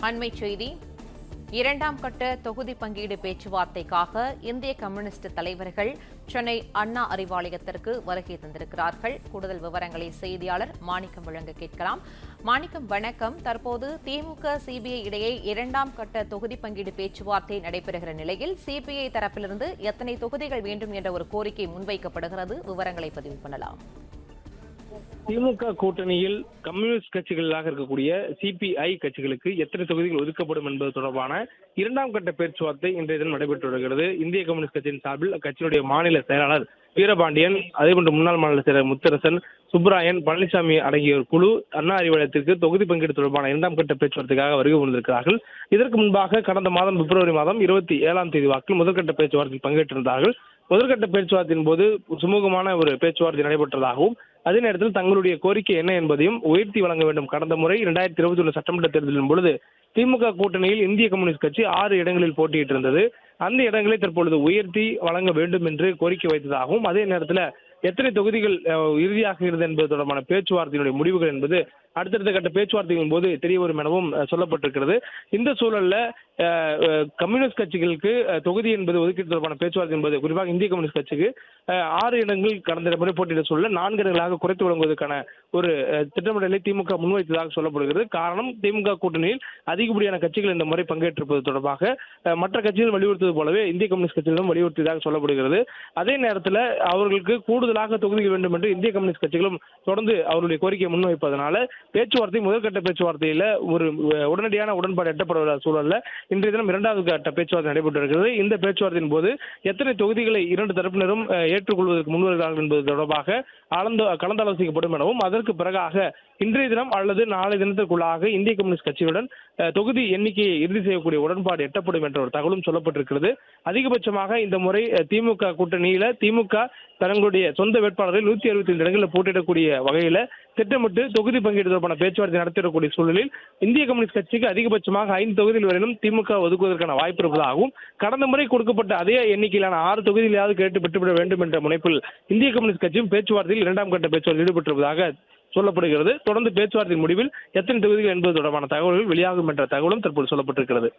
அண்மைச் செய்தி. இரண்டாம் கட்ட தொகுதி பங்கீடு பேச்சுவார்த்தைக்காக இந்திய கம்யூனிஸ்ட் தலைவர்கள் சென்னை அண்ணா அறிவாலயத்திற்கு வருகை தந்திருக்கிறார்கள். கூடுதல் விவரங்களை செய்தியாளர் மாணிக்கம் வழங்க கேட்கலாம். மாணிக்கம், வணக்கம். தற்போது திமுக சிபிஐ இடையே இரண்டாம் கட்ட தொகுதி பங்கீடு பேச்சுவார்த்தை நடைபெறுகிற நிலையில் சிபிஐ தரப்பிலிருந்து எத்தனை தொகுதிகள் வேண்டும் என்ற ஒரு கோரிக்கை முன்வைக்கப்படுகிறது. விவரங்களை பதிவு பண்ணலாம். திமுக கூட்டணியில் கம்யூனிஸ்ட் கட்சிகளாக இருக்கக்கூடிய சிபிஐ கட்சிகளுக்கு எத்தனை தொகுதிகள் ஒதுக்கப்படும் என்பது தொடர்பான இரண்டாம் கட்ட பேச்சுவார்த்தை இன்றைய தினம் நடைபெற்று வருகிறது. இந்திய கம்யூனிஸ்ட் கட்சியின் சார்பில் அக்கட்சியினுடைய மாநில செயலாளர் வீரபாண்டியன், அதேபோன்று முன்னாள் மாநில செயலர் முத்தரசன், சுப்ராயன், பழனிசாமி அடங்கிய ஒரு குழு அண்ணா அறிவாலயத்திற்கு தொகுதி பங்கீடு தொடர்பான இரண்டாம் கட்ட பேச்சுவார்த்தைக்காக வருகை புரிந்திருக்கிறார்கள். இதற்கு முன்பாக கடந்த மாதம் பிப்ரவரி மாதம் 27ஆம் தேதி வாக்கில் முதற்கட்ட பேச்சுவார்த்தையில் பங்கேற்றிருந்தார்கள். முதற்கட்ட பேச்சுவார்த்தையின் போது சுமூகமான ஒரு பேச்சுவார்த்தை நடைபெற்றதாகவும், அதே நேரத்தில் தங்களுடைய கோரிக்கை என்ன என்பதையும் உயர்த்தி வழங்க வேண்டும். கடந்த முறை 2021 சட்டமன்ற தேர்தலின் பொழுது திமுக கூட்டணியில் இந்திய கம்யூனிஸ்ட் கட்சி 6 இடங்களில் போட்டியிட்டிருந்தது. அந்த இடங்களை தற்பொழுது உயர்த்தி வழங்க வேண்டும் என்று கோரிக்கை வைத்ததாகவும், அதே நேரத்தில் எத்தனை தொகுதிகள் இறுதியாகிறது என்பது தொடர்பான பேச்சுவார்த்தையினுடைய முடிவுகள் என்பது அடுத்தடுத்த கட்ட பேச்சுவார்த்தைகளின் போது தெரிய வரும் எனவும் சொல்லப்பட்டிருக்கிறது. இந்த சூழல்ல கம்யூனிஸ்ட் கட்சிகளுக்கு தொகுதி என்பது ஒதுக்கீடு தொடர்பான பேச்சுவார்த்தை என்பது குறிப்பாக இந்திய கம்யூனிஸ்ட் கட்சிக்கு 6 இடங்கள் கடந்த முறை போட்டியிட சூழல 4 இடங்களாக குறைத்து வழங்குவதற்கான ஒரு திட்டமிடலை திமுக முன்வைத்ததாக சொல்லப்படுகிறது. காரணம், திமுக கூட்டணியில் அதிகப்படியான கட்சிகள் இந்த முறை பங்கேற்றிருப்பது தொடர்பாக மற்ற கட்சிகள் வலியுறுத்துவது போலவே இந்திய கம்யூனிஸ்ட் கட்சிகளும் வலியுறுத்தியதாக சொல்லப்படுகிறது. அதே நேரத்தில் அவர்களுக்கு கூடுதலாக தொகுதிகள் வேண்டும் என்று இந்திய கம்யூனிஸ்ட் கட்சிகளும் தொடர்ந்து அவருடைய கோரிக்கையை முன்வைப்பதனால பேச்சுவார்த்தை முதற்கட்ட பேச்சுவார்த்தையில ஒரு உடனடியான உடன்பாடு எட்டப்பட சூழல்ல இன்றைய தினம் இரண்டாவது கட்ட பேச்சுவார்த்தை நடைபெற்று இருக்கிறது. இந்த பேச்சுவார்த்தையின் போது எத்தனை தொகுதிகளை இரண்டு தரப்பினரும் ஏற்றுக்கொள்வதற்கு முன்வருகிறார்கள் என்பது தொடர்பாக கலந்தாலோசிக்கப்படும் எனவும், அதற்கு பிறகாக இன்றைய தினம் அல்லது நாளை தினத்திற்குள்ளாக இந்திய கம்யூனிஸ்ட் கட்சியுடன் தொகுதி எண்ணிக்கையை இறுதி செய்யக்கூடிய உடன்பாடு எட்டப்படும் என்ற ஒரு தகவலும் சொல்லப்பட்டிருக்கிறது. அதிகபட்சமாக இந்த முறை திமுக கூட்டணியில திமுக தங்களுடைய சொந்த வேட்பாளரை 165 இடங்களில் போட்டியிடக்கூடிய வகையில திட்டமிட்டு தொகுதி பங்கீடு தொடர்பான பேச்சுவார்த்தை நடத்திடக்கூடிய சூழலில் இந்திய கம்யூனிஸ்ட் கட்சிக்கு அதிகபட்சமாக 5 தொகுதிகள் வரையிலும் திமுக ஒதுக்குவதற்கான வாய்ப்பு இருப்பதாகவும், கடந்த முறை கொடுக்கப்பட்ட அதே எண்ணிக்கையிலான 6 தொகுதிகளாவது கேட்டு பெற்றுவிட வேண்டும் என்ற முனைப்பில் இந்திய கம்யூனிஸ்ட் கட்சியும் பேச்சுவார்த்தையில் இரண்டாம் கட்ட பேச்சுவார்த்தையில் ஈடுபட்டிருப்பதாக சொல்லப்படுகிறது. தொடர்ந்து பேச்சுவார்த்தையின் முடிவில் எத்தனை தொகுதிகள் என்பது தொடர்பான தகவல்கள் வெளியாகும் என்ற தகவலும் தற்போது சொல்லப்பட்டிருக்கிறது.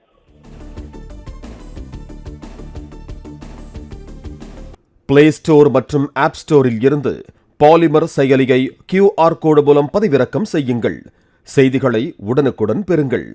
பிளே ஸ்டோர் மற்றும் ஆப் ஸ்டோரில் இருந்து பாலிமர் செயலியை QR கோடு மூலம் பதிவிறக்கம் செய்யுங்கள். செய்திகளை உடனுக்குடன் பெறுங்கள்.